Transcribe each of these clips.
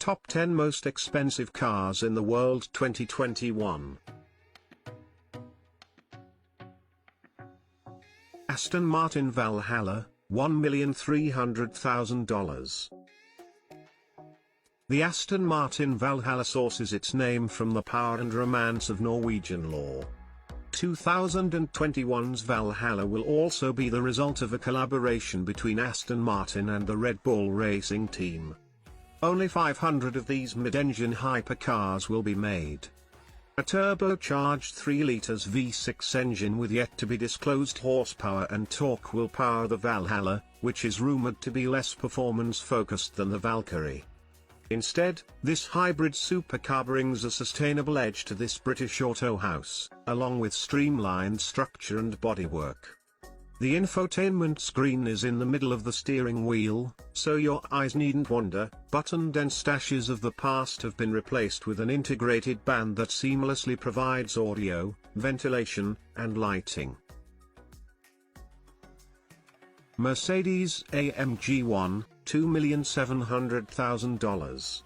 Top 10 Most Expensive Cars in the World 2021. Aston Martin Valhalla, $1,300,000. The Aston Martin Valhalla sources its name from the power and romance of Norwegian law. 2021's Valhalla will also be the result of a collaboration between Aston Martin and the Red Bull Racing team. Only 500 of these mid-engine hypercars will be made. A turbocharged 3 litres V6 engine with yet-to-be-disclosed horsepower and torque will power the Valhalla, which is rumoured to be less performance-focused than the Valkyrie. Instead, this hybrid supercar brings a sustainable edge to this British auto house, along with streamlined structure and bodywork. The infotainment screen is in the middle of the steering wheel, so your eyes needn't wander. Button and stashes of the past have been replaced with an integrated band that seamlessly provides audio, ventilation, and lighting. Mercedes-AMG 1, $2,700,000.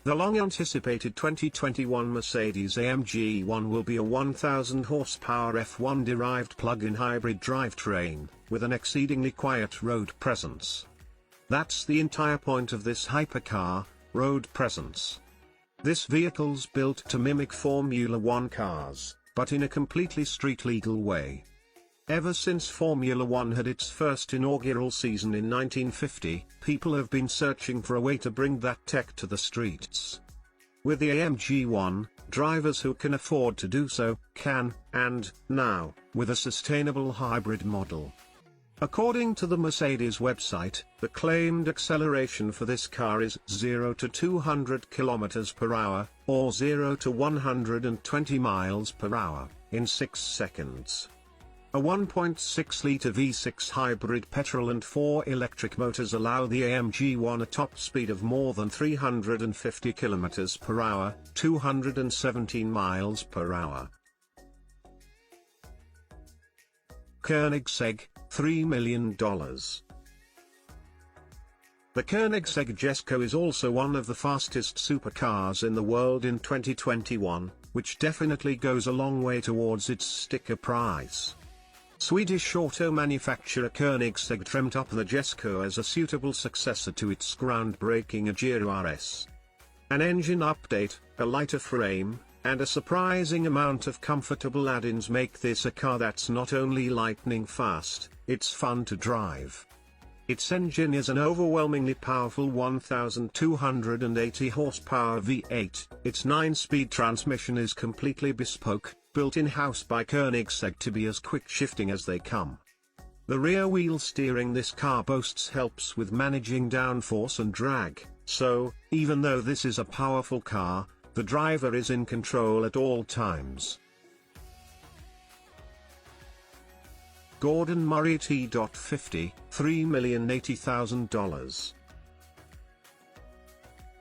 The long-anticipated 2021 Mercedes-AMG 1 will be a 1,000 horsepower F1-derived plug-in hybrid drivetrain, with an exceedingly quiet road presence. That's the entire point of this hypercar, road presence. This vehicle's built to mimic Formula One cars, but in a completely street-legal way. Ever since Formula One had its first inaugural season in 1950, people have been searching for a way to bring that tech to the streets. With the AMG 1, drivers who can afford to do so, can, and, now, with a sustainable hybrid model. According to the Mercedes website, the claimed acceleration for this car is 0 to 200 km per hour, or 0 to 120 miles per hour, in 6 seconds. A 1.6-litre V6 hybrid petrol and 4 electric motors allow the AMG 1 a top speed of more than 350 km per hour, 217 miles per hour. Koenigsegg, $3 million. The Koenigsegg Jesko is also one of the fastest supercars in the world in 2021, which definitely goes a long way towards its sticker price. Swedish auto manufacturer Koenigsegg dreamt up the Jesko as a suitable successor to its groundbreaking Agera RS. An engine update, a lighter frame, and a surprising amount of comfortable add-ins make this a car that's not only lightning fast, it's fun to drive. Its engine is an overwhelmingly powerful 1,280 horsepower V8, its 9-speed transmission is completely bespoke, built in-house by Koenigsegg to be as quick-shifting as they come. The rear-wheel steering this car boasts helps with managing downforce and drag, so, even though this is a powerful car, the driver is in control at all times. Gordon Murray T.50, $3,080,000.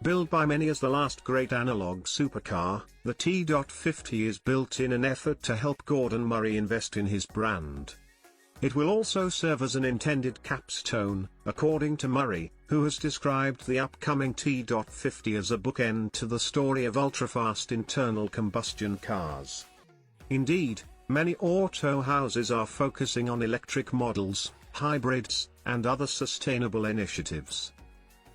Billed by many as the last great analog supercar, the T.50 is built in an effort to help Gordon Murray invest in his brand. It will also serve as an intended capstone, according to Murray, who has described the upcoming T.50 as a bookend to the story of ultra-fast internal combustion cars. Indeed, many auto houses are focusing on electric models, hybrids, and other sustainable initiatives.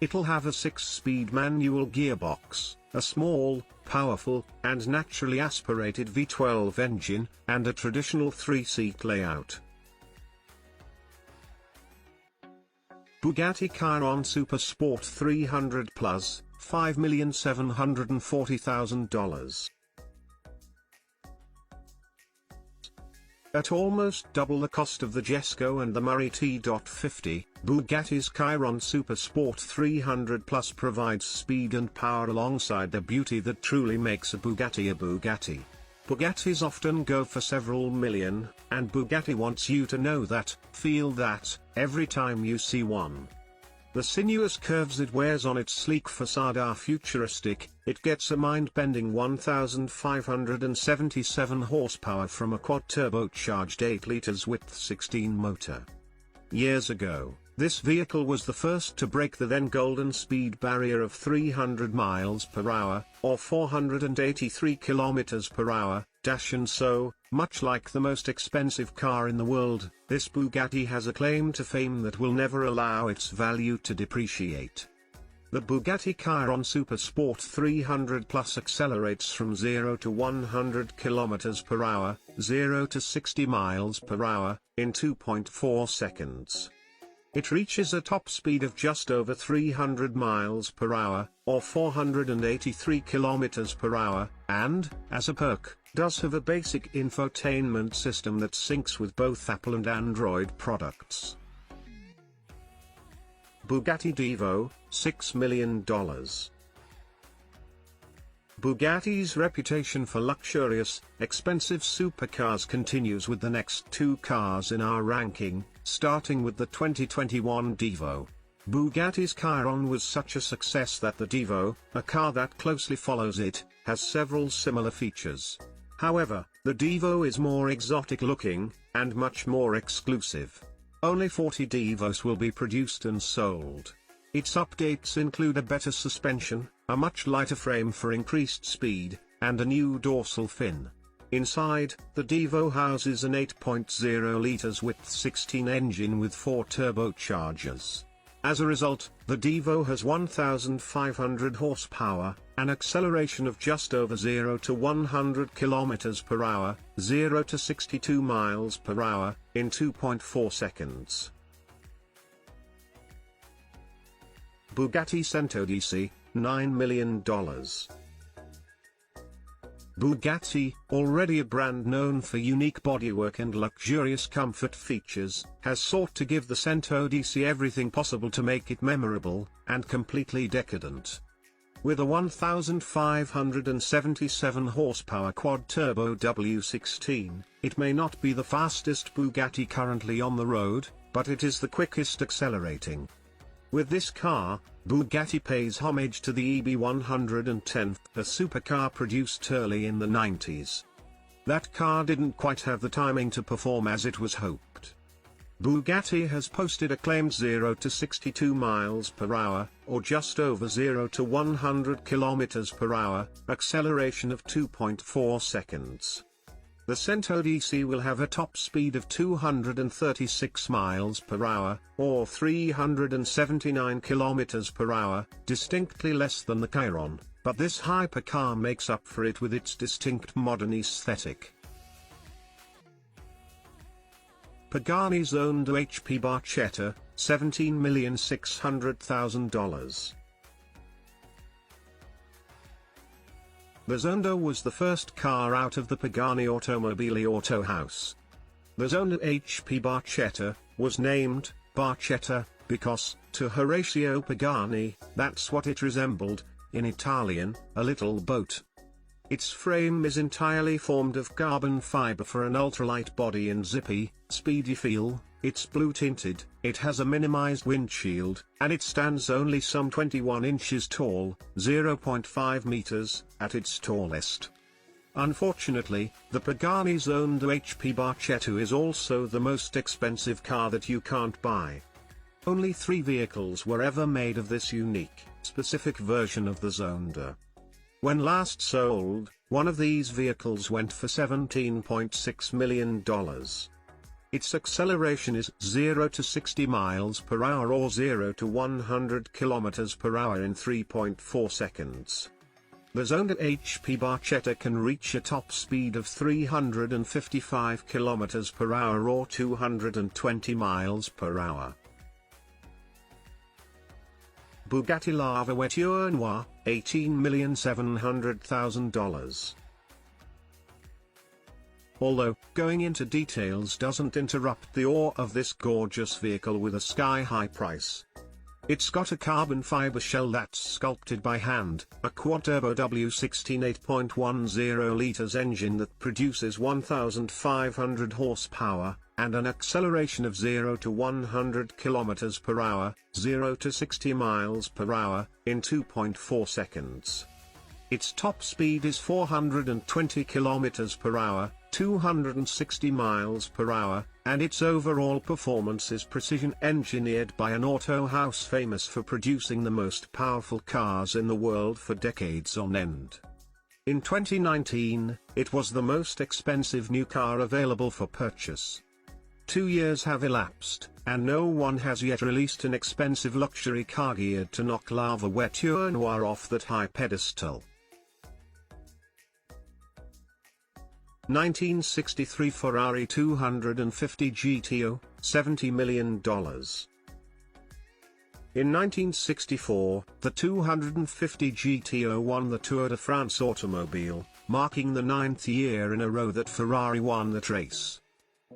It'll have a 6-speed manual gearbox, a small, powerful, and naturally aspirated V12 engine, and a traditional 3-seat layout. Bugatti Chiron Super Sport 300 Plus, $5,740,000. At almost double the cost of the Jesko and the Murray T.50, Bugatti's Chiron Super Sport 300 Plus provides speed and power alongside the beauty that truly makes a Bugatti a Bugatti. Bugattis often go for several million, and Bugatti wants you to know that, feel that, every time you see one. The sinuous curves it wears on its sleek facade are futuristic. It gets a mind-bending 1,577 horsepower from a quad turbocharged 8 liters width 16 motor. Years ago, This vehicle was the first to break the then golden speed barrier of 300 miles per hour, or 483 kilometers per hour, and so, much like the most expensive car in the world, this Bugatti has a claim to fame that will never allow its value to depreciate. The Bugatti Chiron Super Sport 300 Plus accelerates from 0 to 100 km per hour, 0 to 60 miles per hour, in 2.4 seconds. It reaches a top speed of just over 300 miles per hour, or 483 km per hour, and, as a perk, does have a basic infotainment system that syncs with both Apple and Android products. Bugatti Divo, $6 million. Bugatti's reputation for luxurious, expensive supercars continues with the next two cars in our ranking, starting with the 2021 Divo. Bugatti's Chiron was such a success that the Divo, a car that closely follows it, has several similar features. However, the Divo is more exotic looking, and much more exclusive. Only 40 Divos will be produced and sold. Its updates include a better suspension, a much lighter frame for increased speed, and a new dorsal fin. Inside, the Divo houses an 8.0 liters W16 engine with 4 turbochargers. As a result, the Divo has 1,500 horsepower, an acceleration of just over 0 to 100 km per hour, 0 to 62 miles per hour, in 2.4 seconds. Bugatti Cento DC, $9 million. Bugatti, already a brand known for unique bodywork and luxurious comfort features, has sought to give the Cento DC everything possible to make it memorable, and completely decadent. With a 1,577 horsepower quad-turbo W16, it may not be the fastest Bugatti currently on the road, but it is the quickest accelerating. With this car, Bugatti pays homage to the EB110, a supercar produced early in the 90s. That car didn't quite have the timing to perform as it was hoped. Bugatti has posted a claimed 0 to 62 miles per hour, or just over 0 to 100 kilometers per hour, acceleration of 2.4 seconds. The Cento DC will have a top speed of 236 miles per hour, or 379 kilometers per hour, distinctly less than the Chiron, but this hypercar makes up for it with its distinct modern aesthetic. Pagani Zonda HP Barchetta, $17,600,000. The Zonda was the first car out of the Pagani Automobili Auto House. The Zonda HP Barchetta was named Barchetta because, to Horacio Pagani, that's what it resembled, in Italian, a little boat. Its frame is entirely formed of carbon fiber for an ultralight body and zippy, speedy feel. It's blue-tinted, it has a minimized windshield, and it stands only some 21 inches tall, 0.5 meters, at its tallest. Unfortunately, the Pagani Zonda HP Barchetta is also the most expensive car that you can't buy. Only 3 vehicles were ever made of this unique, specific version of the Zonda. When last sold, one of these vehicles went for $17.6 million. Its acceleration is 0 to 60 miles per hour or 0 to 100 kilometers per hour in 3.4 seconds. The Zonda HP Barchetta can reach a top speed of 355 kilometers per hour or 220 miles per hour. Bugatti La Voiture Noire, $18,700,000. Although, going into details doesn't interrupt the awe of this gorgeous vehicle with a sky-high price. It's got a carbon fiber shell that's sculpted by hand, a quad-turbo W16 8.10 liters engine that produces 1,500 horsepower, and an acceleration of 0 to 100 kilometers per hour, 0 to 60 miles per hour, in 2.4 seconds. Its top speed is 420 kilometers per hour, 260 miles per hour, and its overall performance is precision engineered by an auto house famous for producing the most powerful cars in the world for decades on end. In 2019, it was the most expensive new car available for purchase. 2 years have elapsed, and no one has yet released an expensive luxury car geared to knock La Voiture Noire off that high pedestal. 1963 Ferrari 250 GTO, $70 million. In 1964, the 250 GTO won the Tour de France Automobile, marking the 9th year in a row that Ferrari won that race.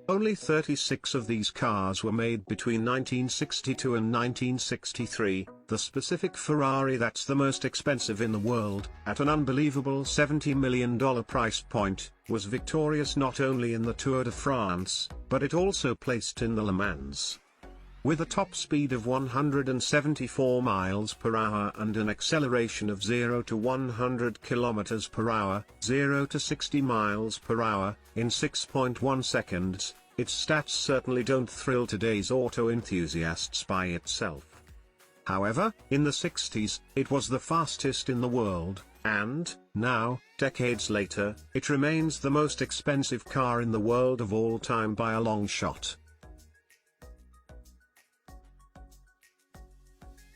Only 36 of these cars were made between 1962 and 1963, the specific Ferrari that's the most expensive in the world, at an unbelievable $70 million price point, was victorious not only in the Tour de France, but it also placed in the Le Mans. With a top speed of 174 miles per hour and an acceleration of 0 to 100 kilometers per hour, 0 to 60 miles per hour, in 6.1 seconds, its stats certainly don't thrill today's auto enthusiasts by itself. However, in the 60s, it was the fastest in the world, and, now, decades later, it remains the most expensive car in the world of all time by a long shot.